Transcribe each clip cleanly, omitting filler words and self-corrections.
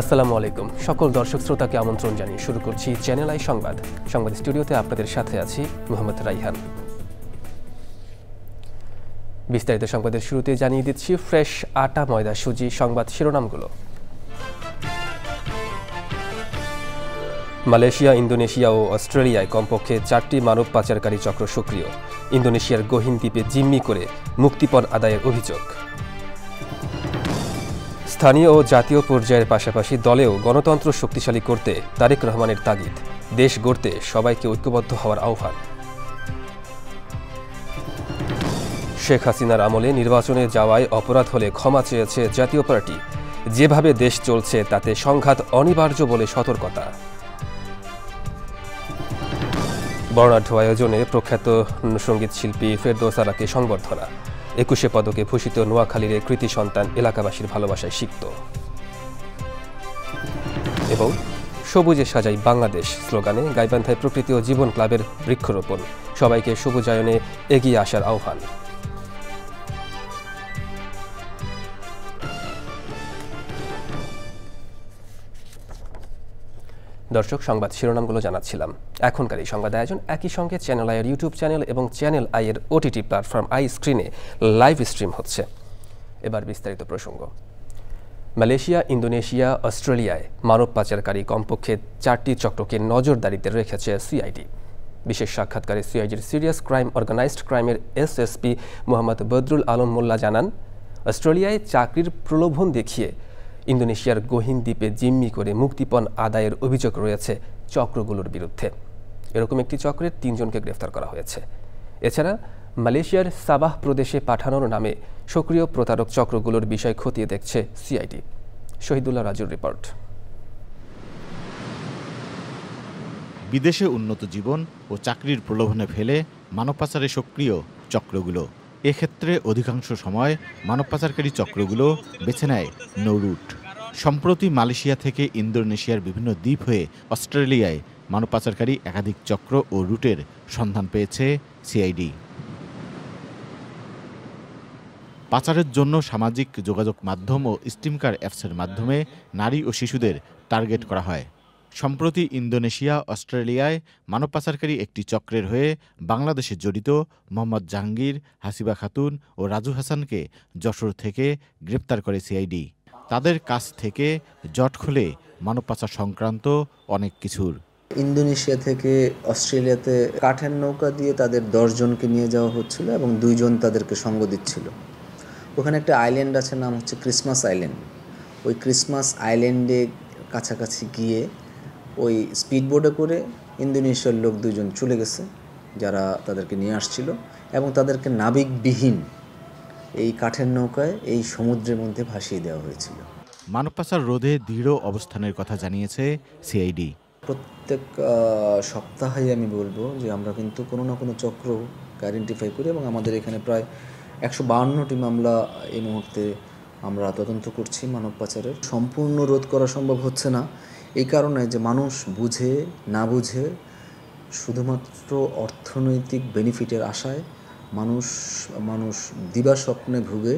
আসসালামু আলাইকুম সকল দর্শক শ্রোতাকে আমন্ত্রণ জানিয়ে শুরু করছি চ্যানেল আই সংবাদ স্টুডিওতে আপনাদের সাথে আছি মোহাম্মদ রাইহান। বিস্তারিত সংবাদের শুরুতে জানিয়ে দিচ্ছি ফ্রেশ আটা ময়দা সুজি সংবাদ শিরোনামগুলো। মালয়েশিয়া, ইন্দোনেশিয়া ও অস্ট্রেলিয়ায় কমপক্ষে 4টি মানব পাচারকারী চক্র সক্রিয়। ইন্দোনেশিয়ার গহীন দ্বীপে জিম্মি করে মুক্তিপণ আদায়ের অভিযোগ। স্থানীয় ও জাতীয় পর্যায়ের পাশাপাশি দলেও গণতন্ত্র শক্তিশালী করতে তারেক রহমানের তাগিদ। দেশ গড়তে সবাইকে ঐক্যবদ্ধ হওয়ার আহ্বান। শেখ হাসিনার আমলে নির্বাচনে যাওয়ায় অপরাধ হলে ক্ষমা চেয়েছে জাতীয় পার্টি। যেভাবে দেশ চলছে তাতে সংঘাত অনিবার্য বলে সতর্কতা। বর্ণাঢ্য আয়োজনে প্রখ্যাত সঙ্গীত শিল্পী ফেরদৌস আরাকে সংবর্ধনা। 21শে পদকে ভূষিত নোয়াখালীর কৃতি সন্তান এলাকাবাসীর ভালোবাসায় সিক্ত। এবং সবুজে সাজাই বাংলাদেশ স্লোগানে গাইবান্ধায় প্রকৃতি ও জীবন ক্লাবের বৃক্ষরোপণ। সবাইকে সবুজায়নে এগিয়ে আসার আহ্বান। দর্শক, সংবাদ শিরোনামগুলো জানাচ্ছিলাম। এখনকার এই সংবাদ আয়োজন একই সঙ্গে চ্যানেল আইয়ের ইউটিউব চ্যানেল এবং চ্যানেল আইয়ের ওটিটি প্ল্যাটফর্ম আই স্ক্রিনে লাইভ স্ট্রিম হচ্ছে। এবার বিস্তারিত প্রসঙ্গ। মালয়েশিয়া, ইন্দোনেশিয়া, অস্ট্রেলিয়ায় মানব পাচারকারী কমপক্ষে 4টি চক্রকে নজরদারিতে রেখেছে সিআইডি। বিশেষ সাক্ষাৎকারে সিআইডির সিরিয়াস ক্রাইম অর্গানাইজড ক্রাইমের এসএসপি মোহাম্মদ বদরুল আলম মোল্লা জানান, অস্ট্রেলিয়ায় চাকরির প্রলোভন দেখিয়ে ইন্দোনেশিয়ার গহীন দ্বীপে জিম্মি করে মুক্তিপণ আদায়ের অভিযোগ রয়েছে চক্রগুলোর বিরুদ্ধে। এরকম একটি চক্রের 3 জনকে গ্রেফতার করা হয়েছে। এছাড়া মালয়েশিয়ার সাবাহ প্রদেশে পাঠানোর নামে সক্রিয় প্রতারক চক্রগুলোর বিষয় খতিয়ে দেখছে সিআইডি। শহীদুল্লাহ রাজুর রিপোর্ট। বিদেশে উন্নত জীবন ও চাকরির প্রলোভনে ফেলে মানব পাচারে সক্রিয় চক্রগুলো। এক্ষেত্রে অধিকাংশ সময় মানব পাচারকারী চক্রগুলো বেছে নেয় নৌরুট। সম্প্রতি মালয়েশিয়া থেকে ইন্দোনেশিয়ার বিভিন্ন দ্বীপ হয়ে অস্ট্রেলিয়ায় মানব পাচারকারী একাধিক চক্র ও রুটের সন্ধান পেয়েছে সিআইডি। পাচারের জন্য সামাজিক যোগাযোগ মাধ্যম ও স্টিমকার অ্যাপসের মাধ্যমে নারী ও শিশুদের টার্গেট করা হয়। সম্প্রতি ইন্দোনেশিয়া, অস্ট্রেলিয়ায় মানব পাচারকারী একটি চক্রের হয়ে বাংলাদেশে জড়িত মোহাম্মদ জাহাঙ্গীর, হাসিবা খাতুন ও রাজু হাসানকে যশোর থেকে গ্রেপ্তার করে সিআইডি। তাদের কাছ থেকে জট খুলে মানব পাচার সংক্রান্ত অনেক কিছুর। ইন্দোনেশিয়া থেকে অস্ট্রেলিয়াতে কাঠের নৌকা দিয়ে তাদের 10 জনকে নিয়ে যাওয়া হচ্ছিল এবং 2 জন তাদেরকে সঙ্গ দিচ্ছিল। ওখানে একটা আইল্যান্ড আছে, নাম হচ্ছে ক্রিসমাস আইল্যান্ড। ওই ক্রিসমাস আইল্যান্ডে কাছাকাছি গিয়ে ওই স্পিডবোটে করে ইন্দোনেশিয়ার লোক 2 জন চলে গেছে, যারা তাদেরকে নিয়ে আসছিল, এবং তাদেরকে নাবিকবিহীন এই কাঠের নৌকায় এই সমুদ্রের মধ্যে ভাসিয়ে দেওয়া হয়েছিল। মানব পাচার রোধে দৃঢ় অবস্থানের কথা জানিয়েছে সিআইডি। প্রত্যেক সপ্তাহে আমি বলবো যে আমরা কিন্তু কোনো না কোনো চক্রকে আইডেন্টিফাই করি এবং আমাদের এখানে প্রায় 152টি মামলা এই মুহূর্তে আমরা তদন্ত করছি মানব পাচারের। সম্পূর্ণ রোধ করা সম্ভব হচ্ছে না এই কারণে যে মানুষ বুঝে না বুঝে শুধুমাত্র অর্থনৈতিক বেনিফিটের আশায় মানুষ দিবা স্বপ্নে ভুগে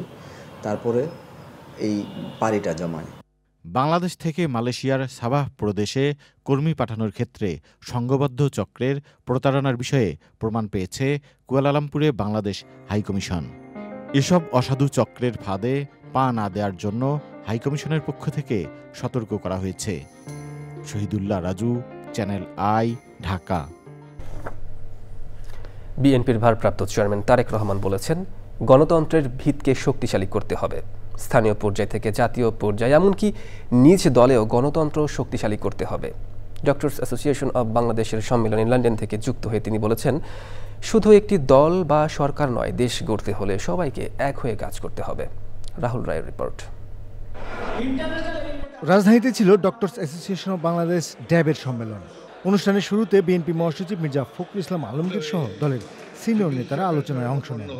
তারপরে এই পাড়িটা জমায়। বাংলাদেশ থেকে মালয়েশিয়ার সাবাহ প্রদেশে কর্মী পাঠানোর ক্ষেত্রে সংঘবদ্ধ চক্রের প্রতারণার বিষয়ে প্রমাণ পেয়েছে কুয়ালালামপুরে বাংলাদেশ হাইকমিশন। এসব অসাধু চক্রের ফাঁদে পা না দেওয়ার জন্য হাইকমিশনের পক্ষ থেকে সতর্ক করা হয়েছে। Shahidullah Raju, channel I, Dhaka. বিএনপির ভারপ্রাপ্ত চেয়ারম্যান তারেক রহমান বলেছেন, গণতন্ত্রের ভিতকে শক্তিশালী করতে হবে। স্থানীয় পর্যায় থেকে জাতীয় পর্যায়ে এমনকি নিজ দলেও গণতন্ত্র শক্তিশালী করতে হবে। ডক্টরস অ্যাসোসিয়েশন অব বাংলাদেশের সম্মেলনে লন্ডন থেকে যুক্ত হয়ে তিনি বলেছেন, শুধু একটি দল বা সরকার নয়, দেশ গড়তে হলে সবাইকে এক হয়ে কাজ করতে হবে। রাহুল রায়ের রিপোর্ট। রাজধানীতে ছিল ডক্টরস অ্যাসোসিয়েশন অব বাংলাদেশ ড্যাবের সম্মেলন। অনুষ্ঠানের শুরুতে বিএনপি মহাসচিব মির্জা ফখরুল ইসলাম আলমগীর সহ দলের সিনিয়র নেতারা আলোচনায় অংশ নেন।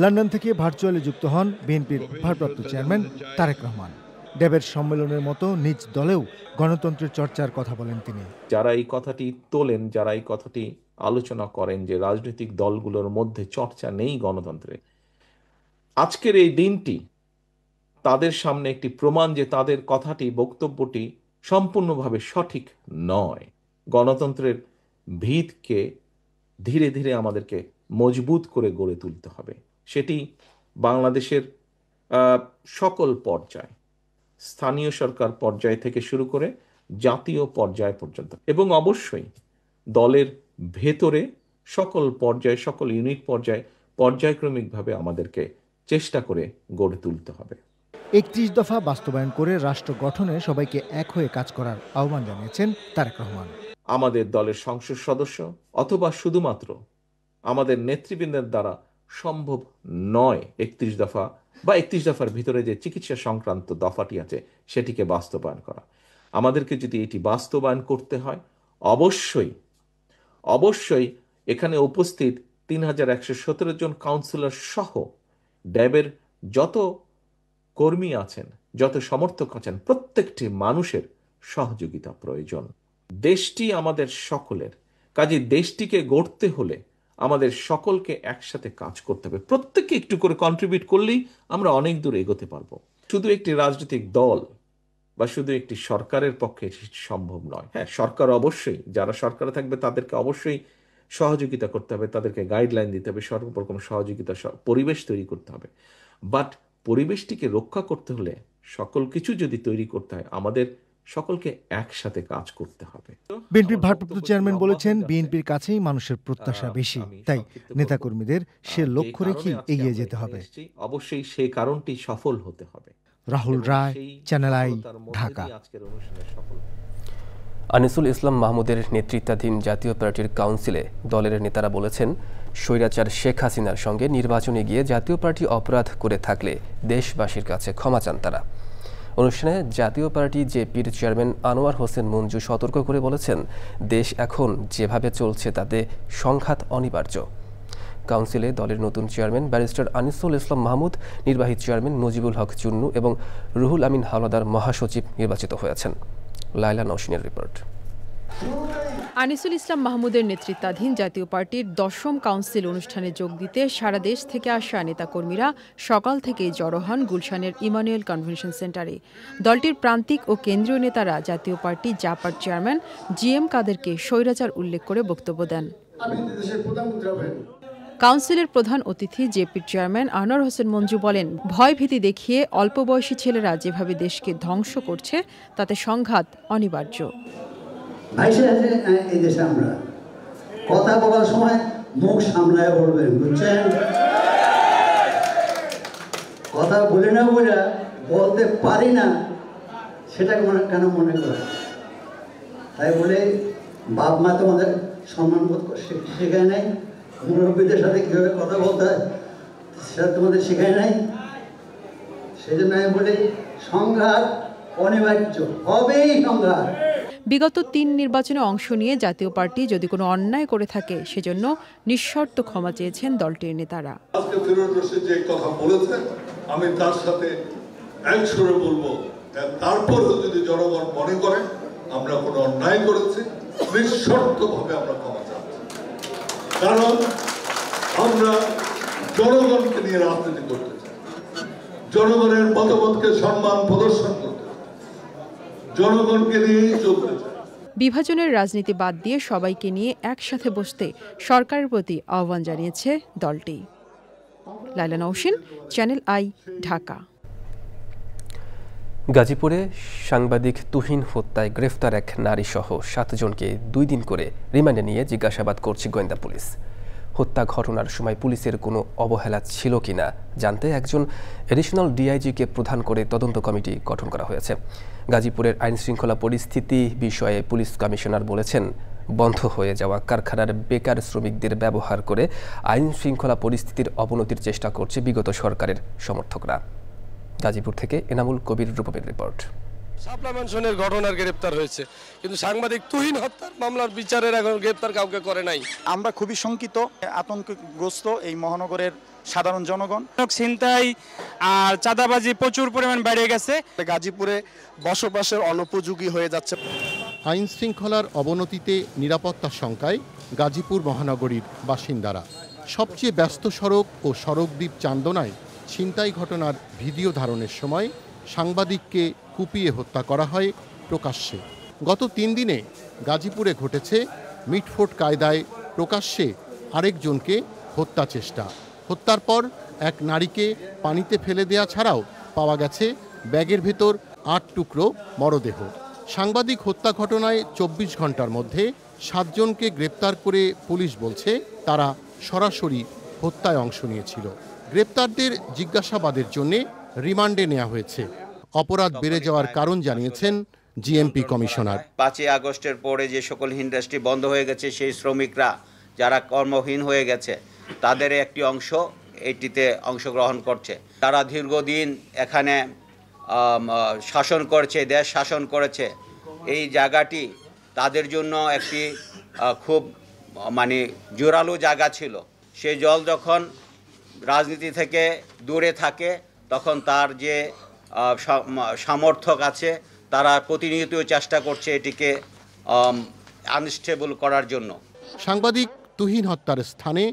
লন্ডন থেকে ভার্চুয়ালি যুক্ত হন বিএনপির ভারপ্রাপ্ত চেয়ারম্যান তারেক রহমান। ড্যাবের সম্মেলনের মতো নিজ দলেও গণতন্ত্রের চর্চার কথা বলেন তিনি। যারা এই কথাটি তোলেন, যারা এই কথাটি আলোচনা করেন যে রাজনৈতিক দলগুলোর মধ্যে চর্চা নেই গণতন্ত্রে, আজকের এই দিনটি তাদের সামনে একটি প্রমাণ যে তাদের কথাটি, বক্তব্যটি সম্পূর্ণভাবে সঠিক নয়। গণতন্ত্রের ভিতকে ধীরে ধীরে আমাদেরকে মজবুত করে গড়ে তুলতে হবে। সেটি বাংলাদেশের সকল পর্যায়, স্থানীয় সরকার পর্যায় থেকে শুরু করে জাতীয় পর্যায় পর্যন্ত, এবং অবশ্যই দলের ভেতরে সকল পর্যায়ে, সকল ইউনিট পর্যায়ে পর্যায়ক্রমিকভাবে আমাদেরকে চেষ্টা করে গড়ে তুলতে হবে। ৩১ দফা বাস্তবায়ন করে রাষ্ট্র গঠনে সবাইকে এক হয়ে কাজ করার আহ্বান জানিয়েছেন তারেক রহমান। আমাদের দলের সংসদ সদস্য অথবা শুধুমাত্র আমাদের নেতৃবৃন্দের দ্বারা সম্ভব নয় ৩১ দফা বা ৩১ দফার ভিতরে যে চিকিৎসা সংক্রান্ত দফাটি আছে সেটিকে বাস্তবায়ন করা। আমাদেরকে যদি এটি বাস্তবায়ন করতে হয়, অবশ্যই এখানে উপস্থিত ৩,১১৭ জন কাউন্সিলর সহ ড্যাবের যত কর্মী আছেন, যত সমর্থক আছেন, প্রত্যেকটি মানুষের সহযোগিতা প্রয়োজন। দেশটি আমাদের সকলের, কাজে দেশটিকে গড়তে হলে আমাদের সকলকে একসাথে কাজ করতে হবে। প্রত্যেককে একটু করে কন্ট্রিবিউট করলেই আমরা অনেক দূর এগোতে পারবো। শুধু একটি রাজনৈতিক দল বা শুধু একটি সরকারের পক্ষে সম্ভব নয়। হ্যাঁ, সরকার অবশ্যই, যারা সরকারে থাকবে তাদেরকে অবশ্যই সহযোগিতা করতে হবে, তাদেরকে গাইডলাইন দিতে হবে, সর্বপ্রথম সহযোগিতা পরিবেশ তৈরি করতে হবে। বাট পরিবেশটিকে রক্ষা করতে হলে সকল কিছু যদি তৈরি করতে হয়, আমাদের সকলকে একসাথে কাজ করতে হবে। বিএনপির ভারপ্রাপ্ত চেয়ারম্যান বলেছেন, বিএনপির কাছেই মানুষের প্রত্যাশা বেশি, তাই নেতাকর্মীদের সে লক্ষ্য রেখেই এগিয়ে যেতে হবে। অবশ্যই সেই কারণটি সফল হতে হবে। রাহুল রায়, চ্যানেল আই, ঢাকা। আনিসুল ইসলাম মাহমুদের নেতৃত্বাধীন জাতীয় পার্টির কাউন্সিলে দলের নেতারা বলেছেন, স্বৈরাচার শেখ হাসিনার সঙ্গে নির্বাচনে গিয়ে জাতীয় পার্টি অপরাধ করে থাকলে দেশবাসীর কাছে ক্ষমা চান তারা। অনুষ্ঠানে জাতীয় পার্টি জেপির চেয়ারম্যান আনোয়ার হোসেন মঞ্জু সতর্ক করে বলেছেন, দেশ এখন যেভাবে চলছে তাতে সংঘাত অনিবার্য। কাউন্সিলে দলের নতুন চেয়ারম্যান ব্যারিস্টার আনিসুল ইসলাম মাহমুদ, নির্বাহী চেয়ারম্যান মুজিবুল হক চুন্নু এবং রুহুল আমিন হাওলাদার মহাসচিব নির্বাচিত হয়েছেন। লাইলা নওশিনের রিপোর্ট। আনিসুল ইসলাম মাহমুদের নেতৃত্বাধীন জাতীয় পার্টির ১০ম কাউন্সিল অনুষ্ঠানে যোগ দিতে সারা দেশ থেকে আসা নেতাকর্মীরা সকাল থেকেই জড়ো হন গুলশানের ইমানুয়েল কনভেনশন সেন্টারে। দলটির প্রান্তিক ও কেন্দ্রীয় নেতারা জাতীয় পার্টি জাপার চেয়ারম্যান জিএম কাদেরকে স্বৈরাচার উল্লেখ করে বক্তব্য দেন। কাউন্সিলের প্রধান অতিথি জেপির চেয়ারম্যান আনোয়ার হোসেন মঞ্জু বলেন, ভয় ভীতি দেখিয়ে অল্প বয়সী ছেলেরা যেভাবে দেশকে ধ্বংস করছে তাতে সংঘাত অনিবার্য। এই দেশে আমরা কথা বলার সময় মুখ সামলায় বলবেন, বুঝছেন? কথা বলে না বলে বলতে পারি না, সেটা কেন মনে করে? তাই বলে বাপ মা তোমাদের সম্মানবোধ শেখায় নাই, মুরব্বীদের সাথে কীভাবে কথা বলতে হয় সেটা তোমাদের শেখায় নাই। সেই জন্য আমি বলি, সংঘাত অনিবার্য, হবেই সংঘাত। বিগত ৩ নির্বাচনে অংশ নিয়ে জাতীয় পার্টি যদি কোনো অন্যায় করে থাকে সেজন্য নিঃশর্ত ক্ষমা চেয়েছেন দলটির নেতারা। আজকে ফিরোজ রশিদ যে কথা বলেছেন, আমি তার সাথে এক সুরে বলবো, তারপরেও যদি জনগণ মনে করে আমরা কোনো অন্যায় করেছি, নিঃশর্তভাবে আমরা ক্ষমা চাচ্ছি। কারণ আমরা জনগণকে নিয়ে রাজনীতি করতে চাই, জনগণের মতামতকে সম্মান প্রদর্শন করতে চাই, জনগণকে নিয়েই চলতে চাই। বিভাজনের রাজনীতি বাদ দিয়ে সবাইকে নিয়ে একসাথে বসতে সরকারের প্রতি আহ্বান জানিয়েছে দলটি। লাইলা নওশিন, চ্যানেল আই, ঢাকা। গাজীপুরে সাংবাদিক তুহিন হত্যায় গ্রেফতার এক নারী সহ 7 জনকে 2 দিন করে রিমান্ডে নিয়ে জিজ্ঞাসাবাদ করছে গোয়েন্দা পুলিশ। হত্যা ঘটনার সময় পুলিশের কোনো অবহেলা ছিল কিনা জানতে একজন এডিশনাল ডিআইজিকে প্রধান করে তদন্ত কমিটি গঠন করা হয়েছে। গাজীপুরের আইনশৃঙ্খলা পরিস্থিতি বিষয়ে পুলিশ কমিশনার বলেছেন, বন্ধ হয়ে যাওয়া কারখানার বেকার শ্রমিকদের ব্যবহার করে আইনশৃঙ্খলা পরিস্থিতির অবনতির চেষ্টা করছে বিগত সরকারের সমর্থকরা। গাজীপুর থেকে এনামুল কবির রূপমের রিপোর্ট। শাপলা ম্যানশনের ঘটনার গ্রেপ্তার হয়েছে, কিন্তু সাংবাদিক তুহিন হত্যার মামলার বিচারের এখন গ্রেপ্তার কাউকে করে নাই। আমরা খুবই শঙ্কিত, আতঙ্কগ্রস্ত এই মহানগরের সাধারণ জনগণ। ছিনতাই আর চাঁদাবাজি প্রচুর পরিমাণ বেড়ে গেছে। গাজীপুরে বসবাসের অনুপযোগী হয়ে যাচ্ছে। আইন শৃঙ্খলার অবনতিতে নিরাপত্তার শঙ্কায় গাজীপুর মহানগরীর বাসিন্দারা। সবচেয়ে ব্যস্ত সড়ক ও সড়কদ্বীপ চান্দনায় ছিনতাই ঘটনার ভিডিও ধারণের সময় সাংবাদিককে কুপিয়ে হত্যা করা হয় প্রকাশ্যে। গত 3 দিনে গাজীপুরে ঘটেছে মিটফোট কায়দায় প্রকাশ্যে আরেকজনকে হত্যা চেষ্টা। হত্যার পর এক নারীকে পানিতে ফেলে দেয়া ছাড়াও পাওয়া গেছে ব্যাগের ভেতর 8 টুকরো মরদেহ। সাংবাদিক হত্যা ঘটনায় 24 ঘন্টার মধ্যে 7 জনকে গ্রেপ্তার করে পুলিশ বলছে তারা সরাসরি হত্যায় অংশ নিয়েছিল। গ্রেপ্তারদের জিজ্ঞাসাবাদের জন্য রিমান্ডে নেওয়া হয়েছে। অপরাধ বেড়ে যাওয়ার কারণ জানিয়েছেন জিএমপি কমিশনার। 5 আগস্টের পরে যে সকল ইন্ডাস্ট্রি বন্ধ হয়ে গেছে, সেই শ্রমিকরা যারা কর্মহীন হয়ে গেছে তাদের একটি অংশ এটিতে অংশগ্রহণ করছে। তারা দীর্ঘদিন এখানে শাসন করেছে, দেশ শাসন করেছে। এই জায়গাটি তাদের জন্য একটি খুব জোরালো জায়গা ছিল। সেই জল যখন রাজনীতি থেকে দূরে থাকে তখন তার যে সমর্থক আছে তারা প্রতিনিয়ত চেষ্টা করছে এটিকে আনস্টেবল করার জন্য। সাংবাদিক তুহিন হত্যার স্থানে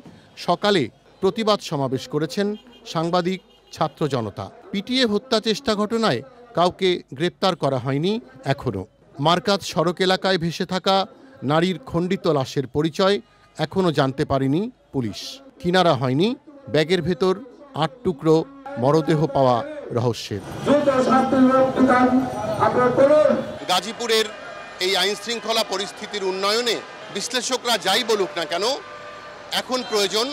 সকালে প্রতিবাদ সমাবেশ করেছেন সাংবাদিক ছাত্র জনতা। পিটিয়ে হত্যা চেষ্টা ঘটনায় কাউকে গ্রেপ্তার করা হয়নি এখনও। মার্কাজ সড়ক এলাকায় ভেসে থাকা নারীর খণ্ডিত লাশের পরিচয় এখনও জানতে পারেনি পুলিশ। কিনারা হয়নি ব্যাগের ভেতর 8 টুকরো মরদেহ পাওয়া রহস্যের। গাজীপুরের এই আইন শৃঙ্খলা পরিস্থিতির উন্নয়নে বিশ্লেষকরা যাই বলুক না কেন, এখন প্রয়োজন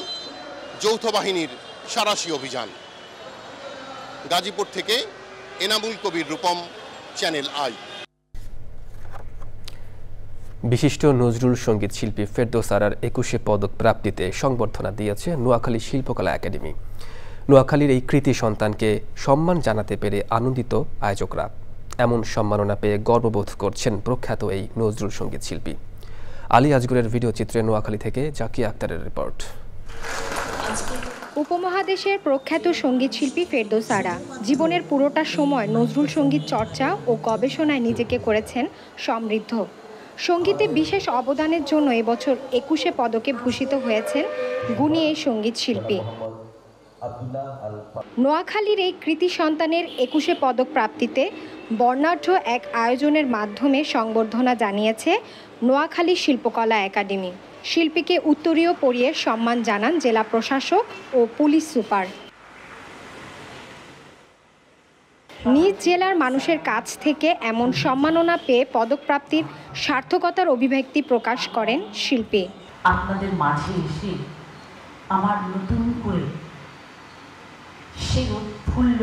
যৌথ বাহিনীর সাঁড়াশি অভিযান। গাজীপুর থেকে এনামুল কবির, রূপম, চ্যানেল আই। বিশিষ্ট নজরুল সঙ্গীত শিল্পী ফেরদৌস আরার 21শে পদক প্রাপ্তিতে সংবর্ধনা দিয়েছে নোয়াখালী শিল্পকলা একাডেমি। নোয়াখালীর এই কৃতি সন্তানকে সম্মান জানাতে পেরে আনন্দিত আয়োজকরা। এমন সম্মাননা পেয়ে গর্ববোধ করছেন প্রখ্যাত এই নজরুল সঙ্গীত শিল্পী। আলী আজগরের ভিডিও চিত্রে নোয়াখালী থেকে জাকিয়া আক্তারের রিপোর্ট। উপমহাদেশের প্রখ্যাত সঙ্গীত শিল্পী ফেরদৌস আরা জীবনের পুরোটা সময় নজরুল সঙ্গীত চর্চা ও গবেষণায় নিজেকে করেছেন সমৃদ্ধ। সঙ্গীতে বিশেষ অবদানের জন্য এবছর 21শে পদকে ভূষিত হয়েছেন গুণী এই সঙ্গীত শিল্পী। নোয়াখালীর এই কৃতি সন্তানের 21শে পদক প্রাপ্তিতে বর্ণাঢ্য এক আয়োজনের মাধ্যমে সংবর্ধনা জানিয়েছে নোয়াখালী শিল্পকলা একাডেমি। শিল্পীকে উত্তরীয় পরিয়ে সম্মান জানান জেলা প্রশাসক ও পুলিশ সুপার। নিজ জেলার মানুষের কাছ থেকে এমন সম্মাননা পেয়ে পদক প্রাপ্তির সার্থকতার অভিব্যক্তি প্রকাশ করেন শিল্পী। আপনাদের মাঝে এসে আমার নতুন করে সেই উৎফুল্ল,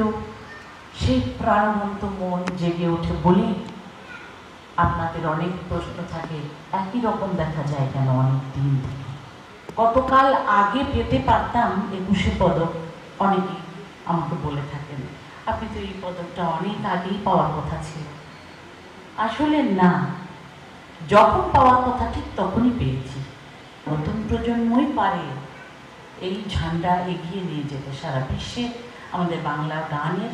সেই প্রাণবন্ত মন জেগে ওঠে বলি আপনাদের অনেক প্রশ্ন থাকে, একই রকম দেখা যায় কেন অনেক দিন থেকে। কতকাল আগে পেতে পারতাম 21শে পদক, অনেকেই আমাকে বলে থাকেন আপনি তো এই পদকটা অনেক আগেই পাওয়ার কথা ছিল। আসলে না, যখন পাওয়ার কথা ঠিক তখনই পেয়েছি। নতুন প্রজন্মই পারে এই ঝান্ডা এগিয়ে নিয়ে যেতে, সারা বিশ্বে আমাদের বাংলা গানের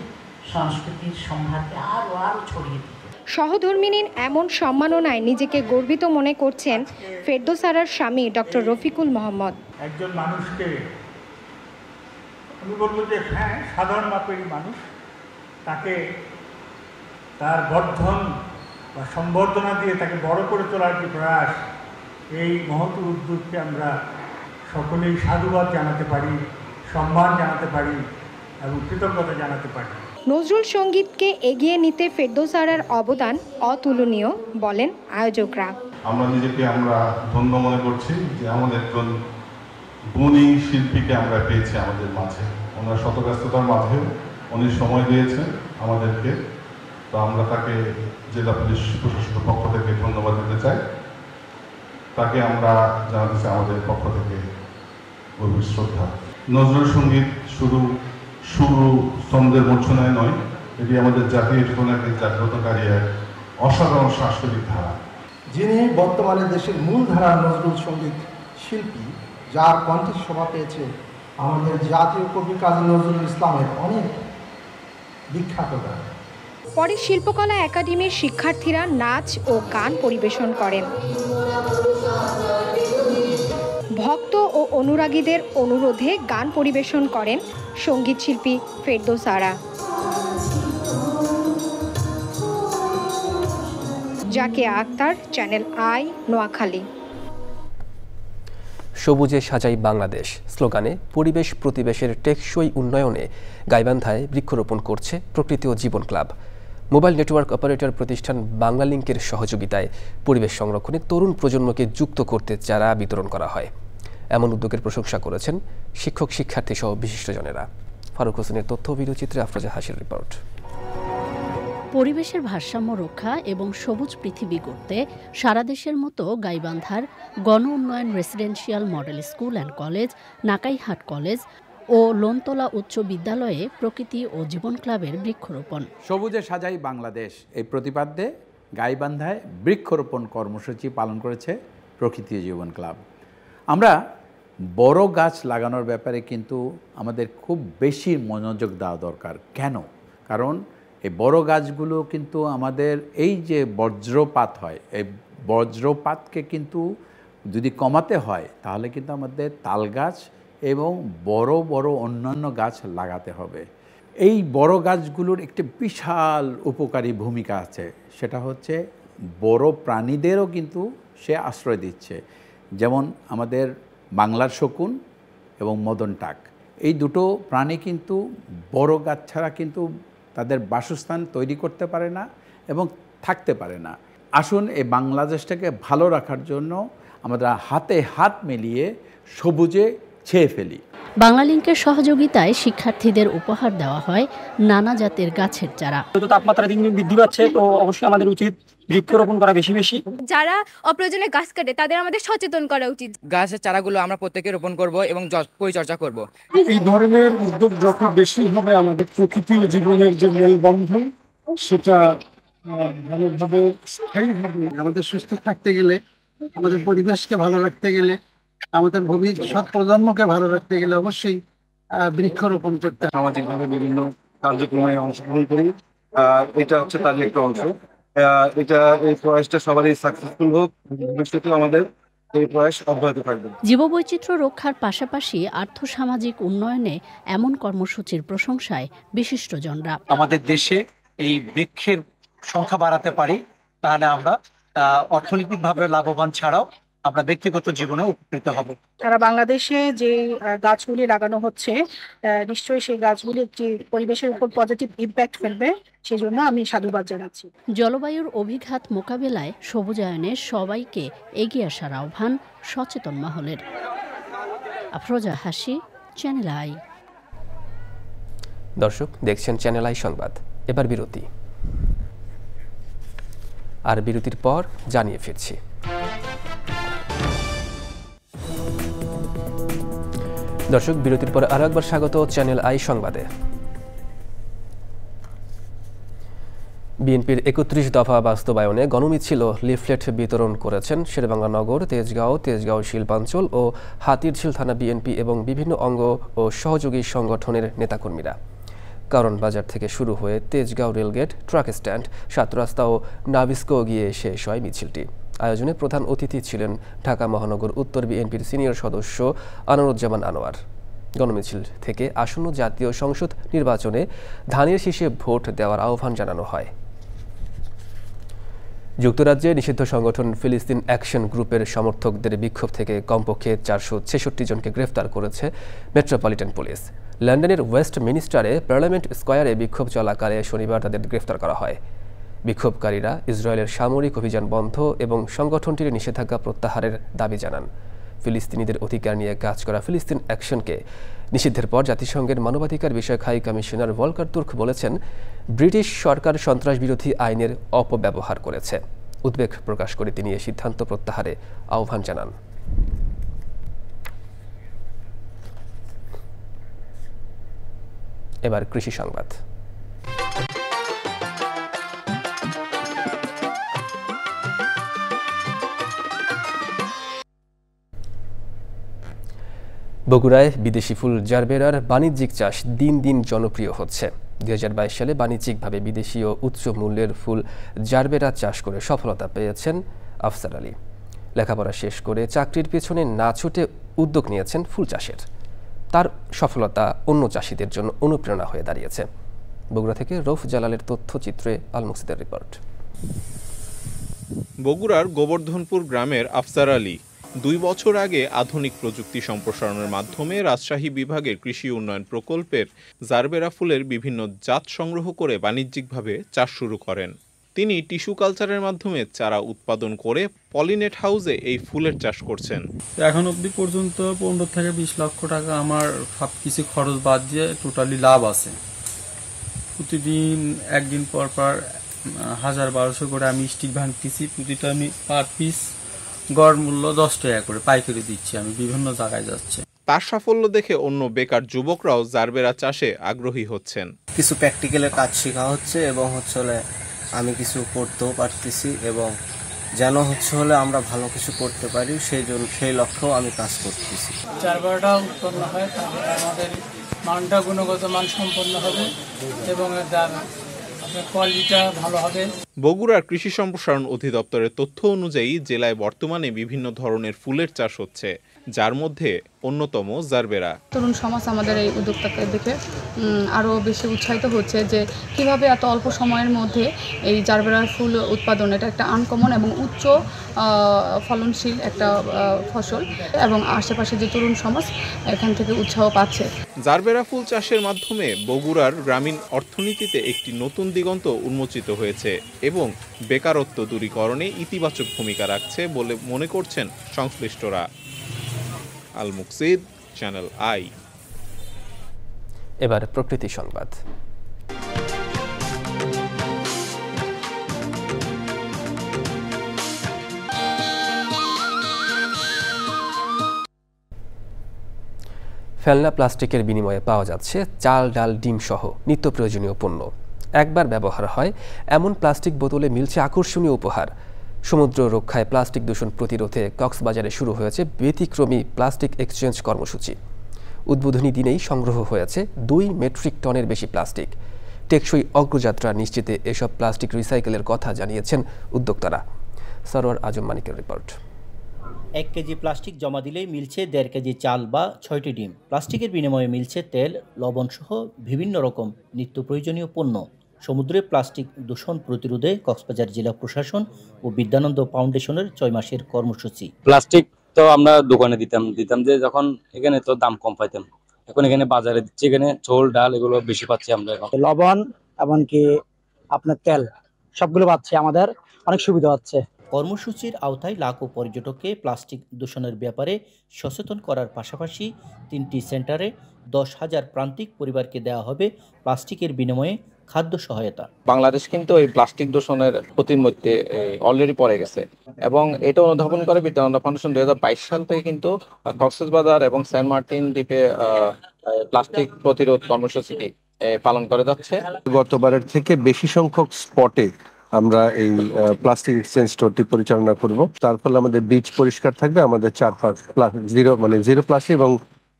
সংস্কৃতির সম্ভারকে আরও ছড়িয়ে দিতে। সহধর্মিনীর এমন সম্মাননায় নিজেকে গর্বিত মনে করছেন ফেরদৌস আরার স্বামী ডক্টর রফিকুল মোহাম্মদ। একজন মানুষকে আমি বলবো যে হ্যাঁ, সাধারণ মাপেরই মানুষ, তাকে তার বর্ধন বা সম্বর্ধনা দিয়ে তাকে বড় করে তোলার যে প্রয়াস, এই মহৎ উদ্যোগকে আমরা সকলেই সাধুবাদ জানাতে পারি, সম্মান জানাতে পারি এবং কৃতজ্ঞতা জানাতে পারি। নজরুল সঙ্গীতকে এগিয়ে নিতে ফেরদৌস আরার অবদান অতুলনীয় বলেন আয়োজকরা। আমরা নিজেকে ধন্য মনে করছি যে আমাদের একজন গুণী শিল্পীকে আমরা পেয়েছি আমাদের মাঝে। ওনার শত ব্যস্ততার মাঝেও উনি সময় দিয়েছেন আমাদেরকে। তো আমরা তাকে জেলা পুলিশ প্রশাসনের পক্ষ থেকে ধন্যবাদ দিতে চাই। তাকে আমরা জানাতে চাই আমাদের পক্ষ থেকে গভীর শ্রদ্ধা। নজরুল সঙ্গীত শুধু ছন্দের মূর্ছনায় নয়, এটি আমাদের জাতীয় চেতনাকে জাগ্রতকারী এক অসাধারণ সাংস্কৃতিক ধারা। যিনি বর্তমানে দেশের মূলধারার নজরুল সঙ্গীত শিল্পী, যার কণ্ঠে শোভা পেয়েছে আমাদের জাতীয় কবি কাজী নজরুল ইসলামের অনেক বিখ্যাত গান। পরে শিল্পকলা একাডেমির শিক্ষার্থীরা নাচ ও গান পরিবেশন করেন। ভক্ত ও অনুরাগীদের অনুরোধে গান পরিবেশন করেন সঙ্গীত শিল্পী ফেরদৌস আরা। Zakia Akter, channel i, Noakhali. সবুজে সাজাই বাংলাদেশ স্লোগানে পরিবেশ প্রতিবেশের টেকসই উন্নয়নে গাইবান্ধায় বৃক্ষরোপণ করছে প্রকৃতি ও জীবন ক্লাব। মোবাইল নেটওয়ার্ক অপারেটর প্রতিষ্ঠান বাংলালিংকের সহযোগিতায় পরিবেশ সংরক্ষণে তরুণ প্রজন্মকে যুক্ত করতে চারা বিতরণ করা হয়। এমন উদ্যোগের প্রশংসা করেছেন শিক্ষক, শিক্ষার্থী সহ বিশিষ্টজনেরা। ফারুক হোসেনের তথ্য ভিডিওচিত্রে আফরোজা হাসির রিপোর্ট। পরিবেশের ভারসাম্য রক্ষা এবং সবুজ পৃথিবী গড়তে সারা দেশের মতো গাইবান্ধার Gono Unnayan residential model school and college, Nakaihat college ও লোনতলা উচ্চ বিদ্যালয়ে প্রকৃতি ও জীবন ক্লাবের বৃক্ষরোপণ। সবুজে সাজাই বাংলাদেশ এই প্রতিপাদ্যে গাইবান্ধায় বৃক্ষরোপণ কর্মসূচি পালন করেছে প্রকৃতি ও জীবন ক্লাব। আমরা বড় গাছ লাগানোর ব্যাপারে কিন্তু আমাদের খুব বেশি মনোযোগ দেওয়া দরকার। কেন? কারণ এই বড় গাছগুলো কিন্তু আমাদের এই যে বজ্রপাত হয়, এই বজ্রপাতকে কিন্তু যদি কমাতে হয় তাহলে কিন্তু আমাদের তাল গাছ এবং বড় বড় অন্যান্য গাছ লাগাতে হবে। এই বড় গাছগুলোর একটি বিশাল উপকারী ভূমিকা আছে, সেটা হচ্ছে বড় প্রাণীদেরও কিন্তু সে আশ্রয় দিচ্ছে। যেমন আমাদের বাংলার শকুন এবং মদন টাক, এই দুটো প্রাণী কিন্তু বড় গাছ ছাড়া কিন্তু তাদের বাসস্থান তৈরি করতে পারে না এবং থাকতে পারে না। আসুন এই বাংলাদেশটাকে ভালো রাখার জন্য আমরা হাতে হাত মিলিয়ে সবুজে ছেয়ে ফেলি। বাংলালিংকের সহযোগিতায় শিক্ষার্থীদের উপহার দেওয়া হয় নানা জাতের গাছের চারা। তাপমাত্রা দিন দিন বৃদ্ধি পাচ্ছে, তো অবশ্যই আমাদের উচিত বৃক্ষরোপণ করা বেশি বেশি। যারা অপ্রয়োজনে গাছ কাটে তাদের আমাদের সচেতন করা উচিত। গাছের চারাগুলো আমরা প্রত্যেকে রোপণ করব এবং পরিচর্যা করব। এই ধরনের উদ্যোগ যত বেশি হবে আমাদের প্রকৃতি ও জীবনের যে মেলবন্ধন সেটা ভালোভাবে স্থায়ী হবে। আমাদের সুস্থ থাকতে গেলে, আমাদের পরিবেশকে ভালো রাখতে গেলে, আমাদের ভবিষ্যৎ প্রজন্মকে ভালো রাখতে গেলে অবশ্যই বৃক্ষরোপণ করতে হবে। সামাজিকভাবে বিভিন্ন কার্যক্রমে অংশগ্রহণ করি, এটা হচ্ছে তার একটা অংশ। এই প্রয়াসটা সবারই সাকসেসফুল হোক, ভবিষ্যতে আমাদের এই প্রয়াস অব্যাহত থাকবে। জীববৈচিত্র্য রক্ষার পাশাপাশি আর্থসামাজিক উন্নয়নে এমন কর্মসূচির প্রশংসায় বিশিষ্টজনরা। আমাদের দেশে এই বৃক্ষের সংখ্যা বাড়াতে পারি, তাহলে আমরা অর্থনৈতিকভাবে লাভবান ছাড়াও আমরা ব্যক্তিগত জীবনে উপকৃত হব। সারা বাংলাদেশে যে গাছগুলি লাগানো হচ্ছে, নিশ্চয়ই সেই গাছগুলি একটি পরিবেশের উপর পজিটিভ ইম্প্যাক্ট ফেলবে, সেজন্য আমি সাধুবাদ জানাচ্ছি। জলবায়ুর অভিঘাত মোকাবেলায় সবুজায়নে সবাইকে এগিয়ে আসার আহ্বান সচেতন মহলের। আফরোজা হাসি, চ্যানেল আই। দর্শক দেখছেন চ্যানেল আই সংবাদ। এবার বিরতি, আর বিরতির পর জানিয়ে ফিরছি। দর্শক বিরতির পর আরো একবার স্বাগত চ্যানেল আই সংবাদে। বিএনপির ৩১ দফা বাস্তবায়নে গণমিছিল লিফলেট বিতরণ করেছেন শেরেবাংলা নগর, তেজগাঁও শিল্পাঞ্চল ও হাতিরঝিল থানা বিএনপি এবং বিভিন্ন অঙ্গ ও সহযোগী সংগঠনের নেতাকর্মীরা। কারণ বাজার থেকে শুরু হয়ে তেজগাঁও রেলগেট, ট্রাক স্ট্যান্ড, সাতরাস্তা ও নাভিস্কো গিয়ে শেষ হয় মিছিলটি। আয়োজনে প্রধান অতিথি ছিলেন ঢাকা মহানগর উত্তর বিএনপির সিনিয়র সদস্য আনোয়ারুজ্জামান আনোয়ার। গণমিছিল থেকে আসন্ন জাতীয় সংসদ নির্বাচনে ধানের শীষে ভোট দেওয়ার আহ্বান জানানো হয়। যুক্তরাজ্যে নিষিদ্ধ সংগঠন ফিলিস্তিন অ্যাকশন গ্রুপের সমর্থকদের বিক্ষোভ থেকে কমপক্ষে 466 জনকে গ্রেফতার করেছে মেট্রোপলিটন পুলিশ। লন্ডনের ওয়েস্টমিনিস্টারে পার্লামেন্ট স্কয়ারে বিক্ষোভ চলাকালে শনিবার তাদের গ্রেফতার করা হয়। বিক্ষোভকারীরা ইসরায়েলের সামরিক অভিযান বন্ধ এবং সংগঠনটির নিষেধাজ্ঞা প্রত্যাহারের দাবি জানান। ফিলিস্তিনিদের অধিকার নিয়ে কাজ করা ফিলিস্তিন অ্যাকশনকে নিষিদ্ধের পর জাতিসংঘের মানবাধিকার বিষয়ক হাই কমিশনার ভলকার তুর্ক বলেছেন, ব্রিটিশ সরকার সন্ত্রাসবিরোধী আইনের অপব্যবহার করেছে। উদ্বেগ প্রকাশ করে তিনি এই সিদ্ধান্ত প্রত্যাহারে আহ্বান জানান। এবার কৃষি সংবাদ। বগুড়ায় বিদেশি ফুল জারবেরার বাণিজ্যিক চাষ দিন দিন জনপ্রিয় হচ্ছে। 2022 সালে বাণিজ্যিকভাবে বিদেশি ও উচ্চ মূল্যের ফুল জারবেরা চাষ করে সফলতা পেয়েছেন আফসার আলী। লেখাপড়া শেষ করে চাকরির পেছনে না ছুটে উদ্যোগ নিয়েছেন ফুল চাষের। তার সফলতা অন্য চাষিদের জন্য অনুপ্রেরণা হয়ে দাঁড়িয়েছে। বগুড়া থেকে রৌফ জালালের তথ্যচিত্রে আল মুকসিদের রিপোর্ট। বগুড়ার গোবর্ধনপুর গ্রামের আফসার আলী 2 বছর আগে আধুনিক প্রযুক্তি সম্প্রসারণের মাধ্যমে রাজশাহী বিভাগের কৃষি উন্নয়ন প্রকল্পের জারবেরা ফুলের বিভিন্ন জাত সংগ্রহ করে বাণিজ্যিকভাবে চাষ শুরু করেন। তিনি টিস্যু কালচারের মাধ্যমে চারা উৎপাদন করে পলিনেট হাউসে এই ফুলের চাষ করছেন। এখন অবধি পর্যন্ত 15 থেকে 20 লক্ষ টাকা আমার সব কিছু খরচ বাদ দিয়ে টোটালি লাভ আছে। প্রতিদিন একদিন পর 1000-1200 করে আমি স্টিক ভাঙতেছি। প্রতিটা আমি পার পিস গড় মূল্য 10 টাকা করে পাইকারি দিচ্ছি। আমি বিভিন্ন জায়গায় যাচ্ছে। তার সাফল্য দেখে অন্য বেকার যুবকরাও জারবেরা চাষে আগ্রহী হচ্ছেন। কিছু প্র্যাকটিক্যালের কাজ শেখা হচ্ছে এবং আমি কিছু করতেও পারতেছি এবং যেন আমরা ভালো কিছু করতে পারি সেই লক্ষ্যেও আমি কাজ করতেছি। জারবেরাটা উৎপন্ন হয় তাহলে আমাদের মানটা গুণগত মান সম্পন্ন হবে এবং কোয়ালিটিটা ভালো হবে। বগুড়ার কৃষি সম্প্রসারণ অধিদপ্তরের তথ্য অনুযায়ী জেলায় বর্তমানে বিভিন্ন ধরনের ফুলের চাষ হচ্ছে, যার মধ্যে অন্যতম জারবেরা। তরুণ সমাজ আমাদের এই উদ্যোক্তাকে দেখে আরও বেশি উৎসাহিত হচ্ছে যে কিভাবে এত অল্প সময়ের মধ্যে এই জারবেরার ফুল উৎপাদন, এটা একটা আনকমন এবং উচ্চ ফলনশীল একটা ফসল এবং আশেপাশে যে তরুণ সমাজ এখান থেকে উৎসাহ পাচ্ছে। জারবেরা ফুল চাষের মাধ্যমে বগুড়ার গ্রামীণ অর্থনীতিতে একটি নতুন দিগন্ত উন্মোচিত হয়েছে এবং বেকারত্ব দূরীকরণে ইতিবাচক ভূমিকা রাখছে বলে মনে করছেন সংশ্লিষ্টরা। আল মুকসিদ, চ্যানেল আই। এবার প্রকৃতি সংবাদ। ফেলনা প্লাস্টিকের বিনিময়ে পাওয়া যাচ্ছে চাল, ডাল, ডিম সহ নিত্য প্রয়োজনীয় পণ্য। একবার ব্যবহার হয় এমন প্লাস্টিক বোতলে মিলছে আকর্ষণীয় উপহার। সমুদ্র রক্ষায় প্লাস্টিক দূষণ প্রতিরোধে কক্সবাজারে শুরু হয়েছে ব্যতিক্রমী প্লাস্টিক এক্সচেঞ্জ কর্মসূচি। উদ্বোধনী দিনেই সংগ্রহ হয়েছে 2 মেট্রিক টনের বেশি প্লাস্টিক। টেকসই অগ্রযাত্রা নিশ্চিতে এসব প্লাস্টিক রিসাইকেলের কথা জানিয়েছেন উদ্যোক্তারা। সরোয়ার আজম মানিকের রিপোর্ট। 1 কেজি প্লাস্টিক জমা দিলেই মিলছে 1.5 কেজি চাল বা 6টি ডিম। প্লাস্টিকের বিনিময়ে মিলছে তেল, লবণ সহ বিভিন্ন রকম নিত্য প্রয়োজনীয় পণ্য। সমুদ্রে প্লাস্টিক দূষণ প্রতিরোধে কক্সবাজার জেলা প্রশাসন ও বিদ্যানন্দ ফাউন্ডেশনের 6 মাসের কর্মসূচি। প্লাস্টিক তো আমরা দোকানে দিতাম যে যখন এখানে তো দাম কম পাইতাম, এখন এখানে বাজারে দিচ্ছি, এখানে চাল, ডাল এগুলো বেশি পাচ্ছি আমরা। এখন লবণ এমনকি আপনার তেল সবগুলো পাচ্ছি, আমাদের অনেক সুবিধা হচ্ছে। কর্মসূচির আওতায় লাখো পর্যটককে প্লাস্টিক দূষণের ব্যাপারে সচেতন করার পাশাপাশি 3টি সেন্টারে 10,000 প্রান্তিক পরিবারকে দেওয়া হবে প্লাস্টিকের বিনিময়ে খাদ্য সহায়তা। বাংলাদেশ কিন্তু এই প্লাস্টিক দূষণের ক্ষতির মধ্যে অলরেডি পড়ে গেছে এবং এটা অনুধাবন করে বিদ্যানন্দ ফাউন্ডেশন 2022 সাল থেকে কিন্তু কক্সবাজার এবং সেন্ট মার্টিন দ্বীপে প্লাস্টিক প্রতিরোধ কর্মসূচিটি পালন করে যাচ্ছে। গতবারের থেকে বেশি সংখ্যক স্পটে আমরা এই প্লাস্টিক এক্সচেঞ্জ স্টোরটি পরিচালনা করব। তার ফলে আমাদের বিচ পরিষ্কার থাকবে, আমাদের চারপাশ জিরো প্লাস্টিক এবং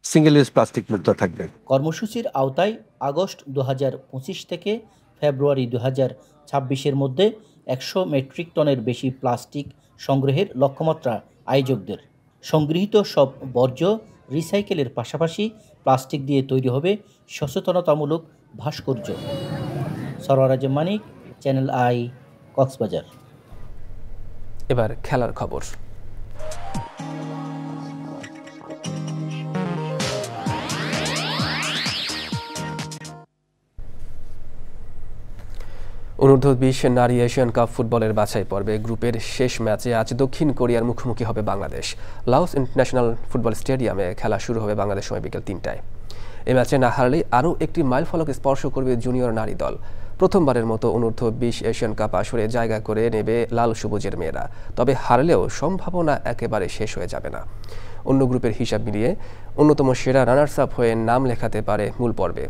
সিঙ্গেল ইউজ প্লাস্টিক মুক্ত থাকবে। কর্মসূচির আওতায় আগস্ট 2025 থেকে ফেব্রুয়ারি 2026-এর মধ্যে 100 মেট্রিক টনের বেশি প্লাস্টিক সংগ্রহের লক্ষ্যমাত্রা আয়োজকদের। সংগৃহীত সব বর্জ্য রিসাইকেলের পাশাপাশি প্লাস্টিক দিয়ে তৈরি হবে সচেতনতামূলক ভাস্কর্য। সরোয়ার আজম মানিক, চ্যানেল আই, কক্সবাজার। এবার খেলার খবর। অনূর্ধ্ব-20 নারী এশিয়ান কাপ ফুটবলের বাছাই পর্বে গ্রুপের শেষ ম্যাচে আজ দক্ষিণ কোরিয়ার মুখোমুখি হবে বাংলাদেশ। লাওস ইন্টারন্যাশনাল ফুটবল স্টেডিয়ামে খেলা শুরু হবে বাংলাদেশ সময় বিকেল 3টায়। এই ম্যাচে না হারলেই আরও একটি মাইলফলক স্পর্শ করবে জুনিয়র নারী দল। প্রথমবারের মতো অনূর্ধ্ব-20 এশিয়ান কাপ আসরে জায়গা করে নেবে লাল সবুজের মেয়েরা। তবে হারলেও সম্ভাবনা একেবারে শেষ হয়ে যাবে না। অন্য গ্রুপের হিসাব মিলিয়ে অন্যতম সেরা রানার্স আপ হয়ে নাম লেখাতে পারে মূল পর্বে।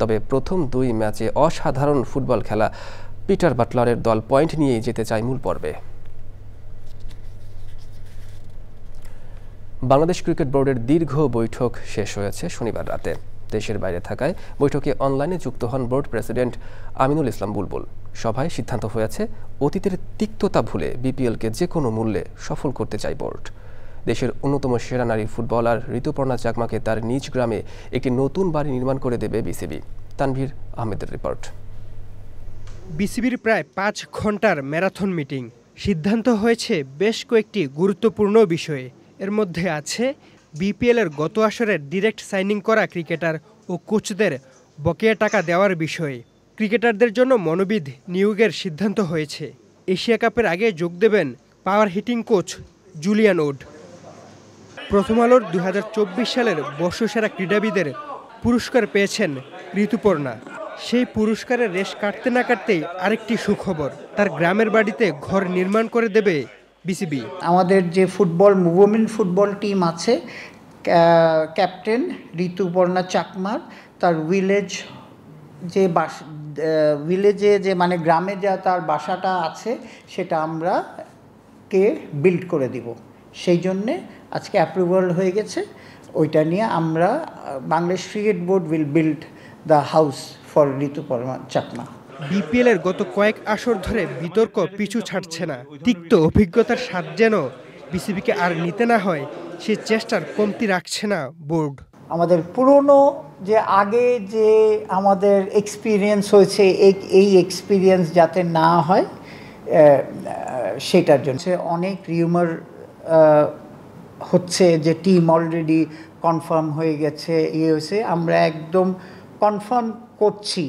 তবে প্রথম 2 ম্যাচে অসাধারণ ফুটবল খেলা পিটার বাটলারের দল পয়েন্ট নিয়েই যেতে চায় মূল পর্বে। বাংলাদেশ ক্রিকেট বোর্ডের দীর্ঘ বৈঠক শেষ হয়েছে শনিবার রাতে। দেশের বাইরে থাকায় বৈঠকে অনলাইনে যুক্ত হন বোর্ড প্রেসিডেন্ট আমিনুল ইসলাম বুলবুল। সভায় সিদ্ধান্ত হয়েছে অতীতের তিক্ততা ভুলে বিপিএলকে যে কোনো মূল্যে সফল করতে চায় বোর্ড। দেশের অন্যতম সেরা নারী ফুটবলার ঋতুপর্ণা চাকমাকে তার নিজ গ্রামে একটি নতুন বাড়ি নির্মাণ করে দেবে বিসিবি। তানভীর আহমেদের রিপোর্ট। বিসিবির প্রায় 5 ঘন্টার ম্যারাথন মিটিং। সিদ্ধান্ত হয়েছে বেশ কয়েকটি গুরুত্বপূর্ণ বিষয়ে। এর মধ্যে আছে বিপিএলের গত আসরের ডিরেক্ট সাইনিং করা ক্রিকেটার ও কোচদের বকেয়া টাকা দেওয়ার বিষয়ে। ক্রিকেটারদের জন্য মনোবিদ নিয়োগের সিদ্ধান্ত হয়েছে। এশিয়া কাপের আগে যোগ দেবেন পাওয়ার হিটিং কোচ জুলিয়ান উড। প্রথম আলোর 2024 সালের বর্ষসেরা ক্রীড়াবিদের পুরস্কার পেয়েছেন ঋতুপর্ণা। সেই পুরস্কারের রেশ কাটতে না কাটতেই আরেকটি সুখবর, তার গ্রামের বাড়িতে ঘর নির্মাণ করে দেবে বিসিবি। আমাদের যে উইমেন ফুটবল টিম আছে, ক্যাপ্টেন ঋতুপর্ণা চাকমার তার ভিলেজে যে মানে গ্রামে যা তার বাসাটা আছে সেটা আমরা বিল্ড করে দিব। সেই জন্যে আজকে অ্যাপ্রুভাল হয়ে গেছে। ওইটা নিয়ে আমরা Bangladesh cricket board will build the house for Rituparna Chakma. বিপিএলের গত কয়েক আসর ধরে বিতর্ক পিছু ছাড়ছে না। তিক্ত অভিজ্ঞতার স্বাদ যেন বিসিবিকে আর নিতে না হয়, সে চেষ্টার কমতি রাখছে না বোর্ড। আমাদের পুরনো যে আগে যে আমাদের এক্সপিরিয়েন্স হয়েছে, এই এক্সপিরিয়েন্স যাতে না হয় সেটার জন্য অনেক রিউমার হচ্ছে যে টিম অলরেডি কনফার্ম হয়ে গেছে। হয়েছে আমরা একদম কনফার্ম করছি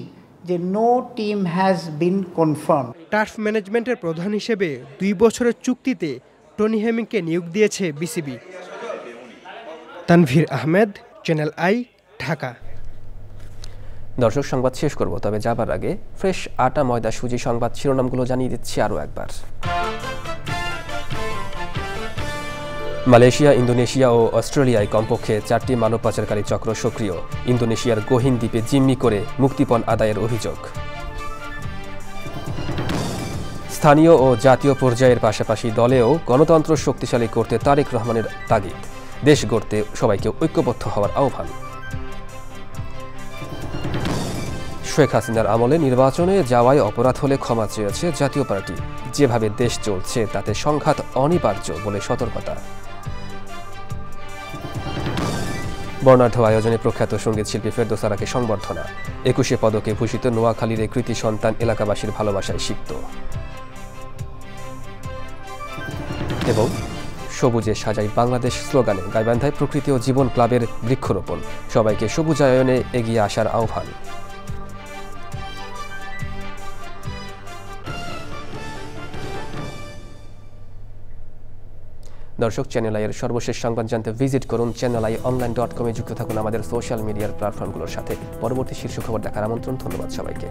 যে no team has been confirm. Turf ম্যানেজমেন্টের প্রধান হিসেবে 2 বছরের চুক্তিতে টনি হেমিংকে নিয়োগ দিয়েছে BCB. Tanvir Ahmed, channel I, Dhaka. দর্শক, সংবাদ শেষ করব, তবে যাবার আগে ফ্রেশ আটা ময়দা সুজি সংবাদ শিরোনামগুলো জানিয়ে দিচ্ছি আরও একবার। মালয়েশিয়া, ইন্দোনেশিয়া ও অস্ট্রেলিয়ায় কমপক্ষে 4টি মানব পাচারকারী চক্র সক্রিয়। ইন্দোনেশিয়ার গহীন দ্বীপে জিম্মি করে মুক্তিপণ আদায়ের অভিযোগ। স্থানীয় ও জাতীয় পর্যায়ের পাশাপাশি দলেও গণতন্ত্র শক্তিশালী করতে তারেক রহমানের তাগিদ। দেশ গড়তে সবাইকে ঐক্যবদ্ধ হওয়ার আহ্বান। শেখ হাসিনার আমলে নির্বাচনে যাওয়ায় অপরাধ হলে ক্ষমা চেয়েছে জাতীয় পার্টি। যেভাবে দেশ চলছে তাতে সংঘাত অনিবার্য বলে সতর্কতা। বর্ণাঢ্য আয়োজনে প্রখ্যাত সঙ্গীত শিল্পী ফেরদৌসারাকে সংবর্ধনা। 21 পদকে ভূষিত নোয়াখালীর কৃতি সন্তান এলাকাবাসীর ভালোবাসায় সিক্ত। এবং সবুজে সাজাই বাংলাদেশ স্লোগানে গাইবান্ধায় প্রকৃতি ও জীবন ক্লাবের বৃক্ষরোপণ। সবাইকে সবুজায়নে এগিয়ে আসার আহ্বান। দর্শক, চ্যানেল আইয়ের সর্বশেষ সংবাদ জানতে ভিজিট করুন channelionline.com-এ। যুক্ত থাকুন আমাদের সোশ্যাল মিডিয়ার প্ল্যাটফর্মগুলোর সাথে। পরবর্তী শীর্ষ খবর দেখার আমন্ত্রণ। ধন্যবাদ সবাইকে।